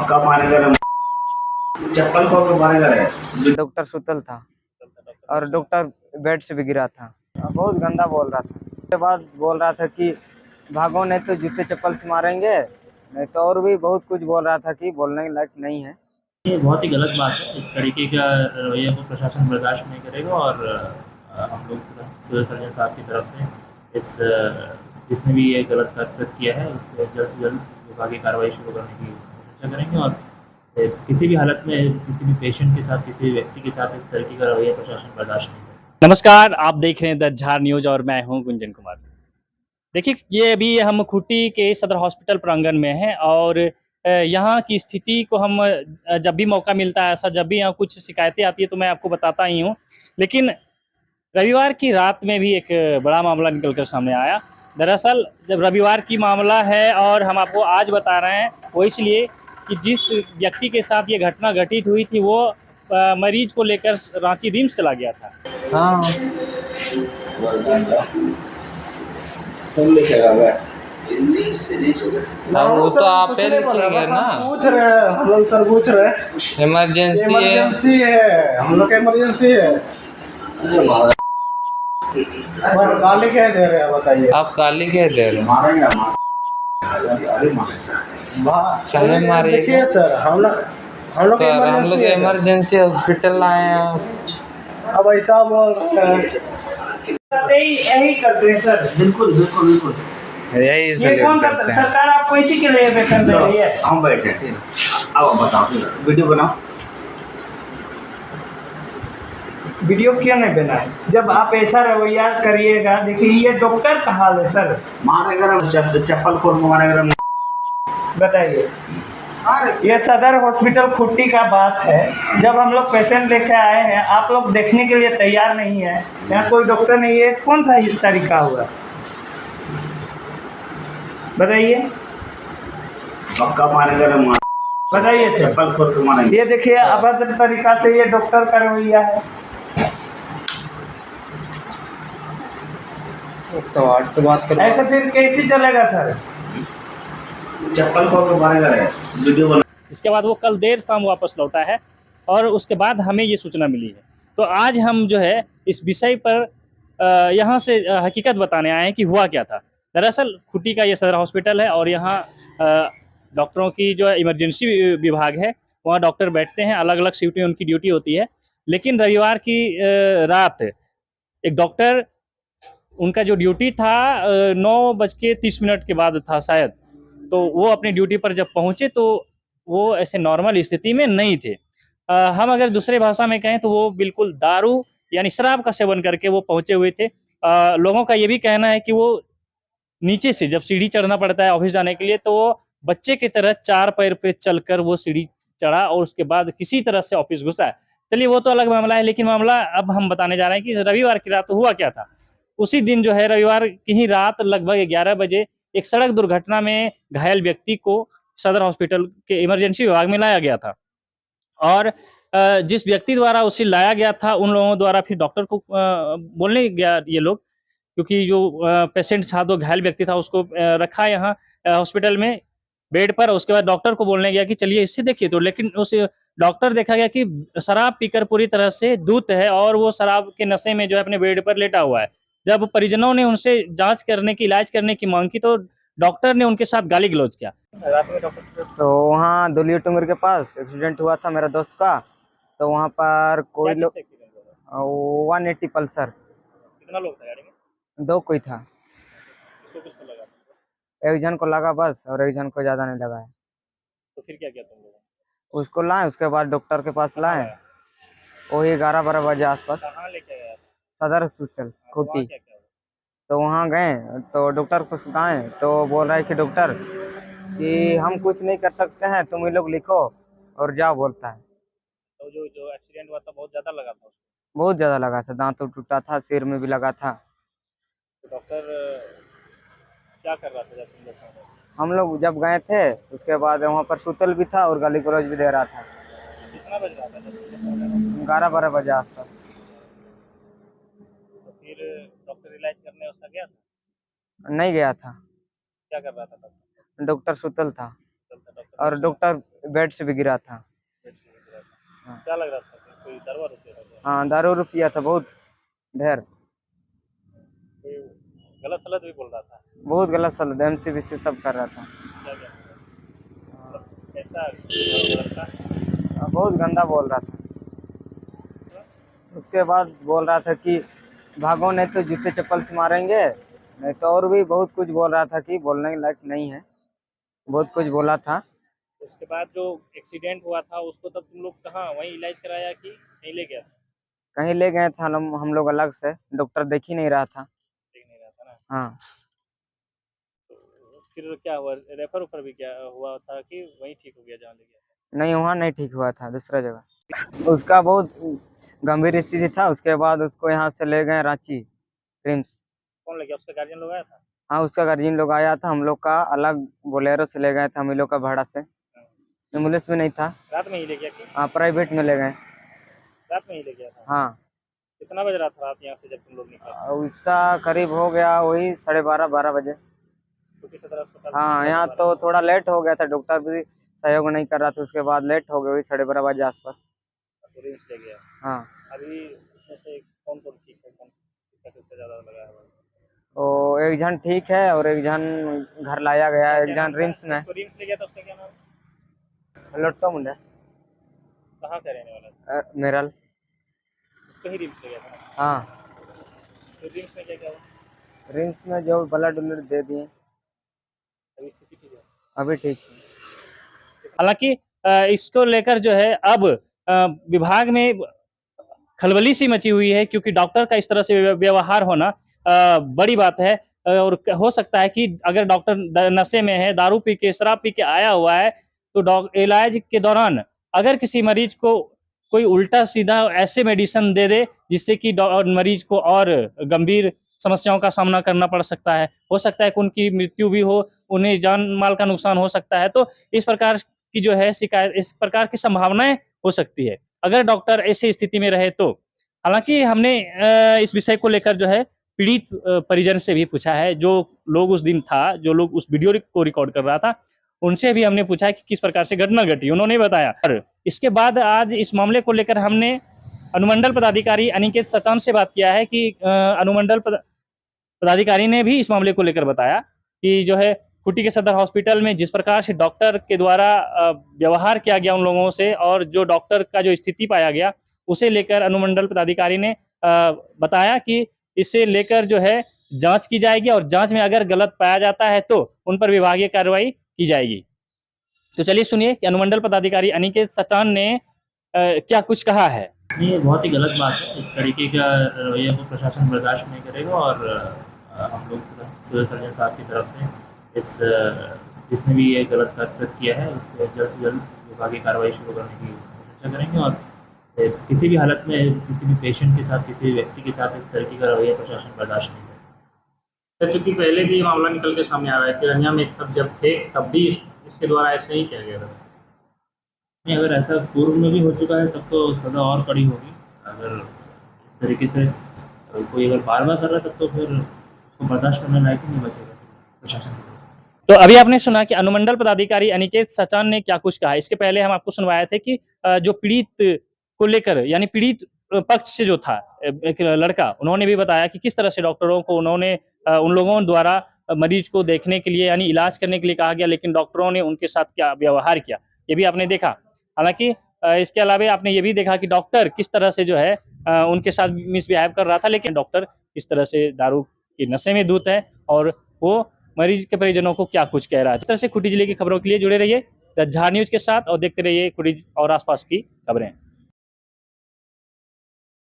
पक्का मारेगा रे, चप्पल खोल के मारेगा रे। डॉक्टर सुतल था और डॉक्टर बेड से भी गिरा था। बहुत गंदा बोल रहा था। उसके बाद बोल रहा था कि भागो नहीं तो जूते चप्पल से मारेंगे, नहीं तो और भी बहुत कुछ बोल रहा था कि बोलने के लायक नहीं है। ये बहुत ही गलत बात है। इस तरीके का रवैया को प्रशासन बर्दाश्त नहीं करेगा और हम लोग तुरंत सिविल सर्जन साहब की तरफ से इस जिसने भी ये गलत हरकत किया है उसको जल्द से जल्द विभागीय कार्रवाई शुरू करने की चर्चा करेंगे और किसी भी हालत में किसी भी पेशेंट के साथ, किसी भी व्यक्ति के साथ इस तरीके का रवैया प्रशासन बर्दाश्त नहीं करेगा। नमस्कार, आप देख रहे हैं द झार न्यूज और मैं हूं गुंजन कुमार। देखिए, ये अभी हम खूंटी के सदर हॉस्पिटल प्रांगण में हैं और यहाँ की स्थिति को हम जब भी मौका मिलता है, ऐसा जब भी यहाँ कुछ शिकायतें आती है तो मैं आपको बताता ही हूँ। लेकिन रविवार की रात में भी एक बड़ा मामला निकल कर सामने आया। दरअसल जब रविवार की मामला है और हम आपको आज बता रहे हैं, वो इसलिए कि जिस व्यक्ति के साथ ये घटना घटित हुई थी वो मरीज को लेकर रांची रिम्स चला गया था। हाँ, सुन लिखेगा वे। अब वो तो आप ही लिखेंगे ना। पूछ रहे हैं हम लोग, सर पूछ रहे हैं। इमरजेंसी है। इमरजेंसी है, हम लोग का इमरजेंसी है। पर गाली क्या दे रहे हैं बताइए। आप गाली क्या दे रहे हैं? मारेंगे चाहे मारिए। देखिए सर, हम लोग सर हम लोग इमरजेंसी हॉस्पिटल आए हैं। अब ऐसा बोल रहे हैं। यही करते हैं सर। बिल्कुल बिल्कुल बिल्कुल। यही ये इसलिए कौन करते करता है? हैं। सरकार आपको इसी के लिए वेतन दे रही है। हम बैठे ठीक है। अब बताओ, वीडियो बनाओ। वीडियो क्यों नहीं बनाए? जब आप ऐसा रवैया करिएगा, देखिए ये डॉक्टर का हाल है सर। मारेगा रे, चप्पल खोल के मारेगा रे। बताइए, ये सदर हॉस्पिटल खूंटी का बात है। जब हम लोग पेशेंट लेके आए हैं, आप लोग देखने के लिए तैयार नहीं है। यहाँ कोई डॉक्टर नहीं है, कौन सा तरीका हुआ बताइए? पक्का मारेगा रे, बताइए सर। चप्पल खोल के मारेंगे। ये देखिए अभद्र तरीका से ये डॉक्टर का रवैया है। 108 से बात कर। ऐसे फिर कैसे चलेगा सर? चप्पल खोल के मारेगा रे, वीडियो बना। इसके बाद वो कल देर शाम वापस लौटा है और उसके बाद हमें ये सूचना मिली है। तो आज हम जो है इस विषय पर यहाँ से हकीकत बताने आए हैं कि हुआ क्या था। दरअसल खूंटी का ये सदर हॉस्पिटल है और यहाँ डॉक्टरों की जो इमरजेंसी विभाग है, वहाँ डॉक्टर बैठते हैं, अलग अलग शिफ्ट में उनकी ड्यूटी होती है। लेकिन रविवार की रात एक डॉक्टर, उनका जो ड्यूटी था 9:30 के बाद था शायद, तो वो अपनी ड्यूटी पर जब पहुंचे तो वो ऐसे नॉर्मल स्थिति में नहीं थे। हम अगर दूसरे भाषा में कहें तो वो बिल्कुल दारू यानी शराब का सेवन करके वो पहुंचे हुए थे। लोगों का ये भी कहना है कि वो नीचे से जब सीढ़ी चढ़ना पड़ता है ऑफिस जाने के लिए, तो वो बच्चे की तरह 4 पैर पे चलकर वो सीढ़ी चढ़ा और उसके बाद किसी तरह से ऑफिस घुसा है। चलिए वो तो अलग मामला है, लेकिन मामला अब हम बताने जा रहे हैं कि रविवार की रात हुआ क्या था। उसी दिन जो है रविवार की ही रात लगभग 11 बजे एक सड़क दुर्घटना में घायल व्यक्ति को सदर हॉस्पिटल के इमरजेंसी विभाग में लाया गया था और जिस व्यक्ति द्वारा उसे लाया गया था उन लोगों द्वारा फिर डॉक्टर को बोलने गया ये लोग, क्योंकि जो पेशेंट था, जो घायल व्यक्ति था, उसको रखा यहाँ हॉस्पिटल में बेड पर। उसके बाद डॉक्टर को बोलने गया कि चलिए इसे देखिए, तो लेकिन उस डॉक्टर देखा गया कि शराब पीकर पूरी तरह से धुत है और वो शराब के नशे में जो है अपने बेड पर लेटा हुआ है। जब परिजनों ने उनसे जांच करने की, इलाज करने की मांग की तो डॉक्टर ने उनके साथ गाली गलौज किया। रात में डॉक्टर तो वहाँ दुलिया टुंगर के पास एक्सीडेंट हुआ था मेरा दोस्त का। तो वहाँ पर कोई लोग 180 पल्सर। कितना लोग था गाड़ी में? 2 कोई था। किसको लगा? एक जन को लगा बस, और एक जन को ज़्यादा नहीं लगा है। तो फिर क्या किया तुम लोगों? उसको लाए, उसके बाद डॉक्टर के पास लाए। वही 11-12 बजे आसपास कहाँ लेके गया? सदर हॉस्पिटल खूंटी। क्या क्या हुआ? तो वहाँ गए तो डॉक्टर को सुनाए तो बोल रहा है कि डॉक्टर कि हम कुछ नहीं कर सकते हैं, तुम ये लोग लिखो और जाओ, बोलता है। तो जो जो एक्सीडेंट हुआ था बहुत ज्यादा लगा था उसको? बहुत ज़्यादा लगा था, दांत टूटा था, सिर में भी लगा था। तो डॉक्टर क्या कर रहा था जब तुम लोग वहाँ गए? हम लोग जब गए थे उसके बाद वहाँ पर सुतल भी था और गाली गलौज भी दे रहा था। कितना बज रहा था जब तुम लोग वहाँ गए? 11-12 बजे आसपास। तो फिर डॉक्टर इलाज करने उसका गया था? नहीं गया था, क्या कर रहा था डॉक्टर? डॉक्टर सुतल था। चलता डॉक्टर और डॉक्टर बेड से भी गिरा था। हाँ। क्या लग रहा था कि कोई दरवा रुपये था क्या? हाँ, दारू उरू पिया था बहुत ढेर। कोई गलत सलत भी बोल रहा था? बहुत गलत सलत MCBC सब कर रहा था। क्या क्या मतलब कैसा लड़का? बहुत गंदा बोल रहा था। उसके बाद बोल रहा था कि भागो नहीं तो जूते चप्पल से मारेंगे, नहीं तो और भी बहुत कुछ बोल रहा था कि बोलने के लायक नहीं है। बहुत कुछ बोला था। उसके बाद जो एक्सीडेंट हुआ था उसको तब तुम लोग कहाँ वहीं इलाज कराया कि नहीं ले गया? कहीं ले गए थे हम लोग अलग से, डॉक्टर देख ही नहीं रहा था। देख नहीं रहा था ना। हाँ। तो फिर क्या हुआ, रेफर उफर भी क्या हुआ था कि वहीं ठीक हो गया जहाँ ले गया? नहीं, वहाँ नहीं ठीक हुआ था, दूसरा जगह। उसका बहुत गंभीर स्थिति था। उसके बाद उसको यहाँ से ले गए रांची रिम्स। कौन ले गया, उसका गार्जियन लोग आया था? हाँ, उसका गार्जियन लोग आया था। हम लोग का अलग बोलेरो से ले गए थे, हम ही लोग का भाड़ा से। एम्बुलेंस में नहीं था। रात में ही ले गया कि? हाँ, प्राइवेट में ले गए। रात में ही ले गया था? हाँ। कितना बज रहा था रात यहाँ से जब तुम लोग निकले? उसका करीब हो गया वही 12:30 बजे। छोटी सदर अस्पताल? हाँ, यहाँ तो थोड़ा लेट हो गया था, डॉक्टर भी सहयोग नहीं कर रहा था। उसके बाद लेट हो गया वही 12:30 बजे आसपास। तो रिम्स ले गया। हाँ। अभी इसमें से कौन कौन ठीक है, कौन किसका ज़्यादा लगा है? तो एक जन ठीक है और एक जन घर लाया गया, एक जन रिम्स में। जिसको रिम्स ले गया था उसका क्या नाम? लोट्टो मुंडा। कहाँ का रहने वाला था? मेरल। उसको ही रिम्स ले गया था ना? हाँ। तो रिम्स में क्या क्या हुआ? रिम्स में जो ब्लड उलड दे दिए, अभी स्थिति ठीक है? अभी ठीक है। हालांकि इसको लेकर जो है अब विभाग में खलबली सी मची हुई है, क्योंकि डॉक्टर का इस तरह से व्यवहार होना बड़ी बात है। और हो सकता है कि अगर डॉक्टर नशे में है, दारू पी के, शराब पी के आया हुआ है, तो इलाज के दौरान अगर किसी मरीज को कोई उल्टा सीधा ऐसे मेडिसिन दे दे जिससे कि मरीज को और गंभीर समस्याओं का सामना करना पड़ सकता है। हो सकता है कि उनकी मृत्यु भी हो, उन्हें जान माल का नुकसान हो सकता है। तो इस प्रकार की जो है शिकायत, इस प्रकार की संभावनाएं हो सकती है अगर डॉक्टर ऐसी स्थिति में रहे तो। हालांकि हमने इस विषय को लेकर जो है पीड़ित परिजन से भी पूछा है, जो लोग उस दिन था, जो लोग उस वीडियो को रिकॉर्ड कर रहा था, उनसे भी हमने पूछा है कि किस प्रकार से घटना घटी। उन्होंने बताया। और इसके बाद आज इस मामले को लेकर हमने अनुमंडल पदाधिकारी अनिकेत सचान से बात किया है कि अनुमंडल पदाधिकारी ने भी इस मामले को लेकर बताया कि जो है खूंटी के सदर हॉस्पिटल में जिस प्रकार से डॉक्टर के द्वारा व्यवहार किया गया उन लोगों से, और जो डॉक्टर का जो स्थिति पाया गया, उसे लेकर अनुमंडल पदाधिकारी ने बताया कि इसे लेकर जो है जांच की जाएगी, और जांच में अगर गलत पाया जाता है तो उन पर विभागीय कार्रवाई की जाएगी। तो चलिए सुनिए कि अनुमंडल पदाधिकारी अनिकेत सचान ने क्या कुछ कहा है। ये बहुत ही गलत बात है। इस तरीके का रवैया को प्रशासन बर्दाश्त नहीं करेगा, और हम लोग तुरंत सिविल सर्जन साहब की तरफ से इस जिसने भी ये गलत कृत्य किया है उस पर जल्द से जल्द विभागीय कार्रवाई शुरू करने की चर्चा करेंगे। और किसी भी हालत में किसी भी पेशेंट के साथ, किसी भी व्यक्ति के साथ इस तरीके का रवैया प्रशासन बर्दाश्त नहीं करेगा। क्योंकि पहले भी ये मामला निकल के सामने आ रहा है कि रनिया में तब जब थे तब भी इसके द्वारा ऐसे ही किया गया था। नहीं, अगर ऐसा पूर्व में भी हो चुका है तब तो सज़ा और कड़ी होगी। अगर इस तरीके से कोई अगर बार बार कर रहा है तब तो फिर उसको बर्दाश्त करने लायक ही नहीं बचेगा प्रशासन की तरफ से। तो अभी आपने सुना कि अनुमंडल पदाधिकारी अनिकेत सचान ने क्या कुछ कहा। इसके पहले हम आपको सुनवाए थे कि जो पीड़ित को लेकर, यानी पीड़ित पक्ष से जो था एक लड़का, उन्होंने भी बताया कि किस तरह से डॉक्टरों को उन्होंने उन लोगों द्वारा मरीज को देखने के लिए यानी इलाज करने के लिए कहा गया, लेकिन डॉक्टरों ने उनके साथ क्या व्यवहार किया, ये भी आपने देखा। हालांकि इसके अलावा आपने ये भी देखा कि डॉक्टर किस तरह से जो है उनके साथ मिसबिहेव कर रहा था, लेकिन डॉक्टर इस तरह से दारू के नशे में धुत है और वो मरीज के परिजनों को क्या कुछ कह रहा है। इस तरह से खूंटी जिले की खबरों के लिए जुड़े रहिए द झार न्यूज के साथ और देखते रहिए खूंटी और आसपास की खबरें।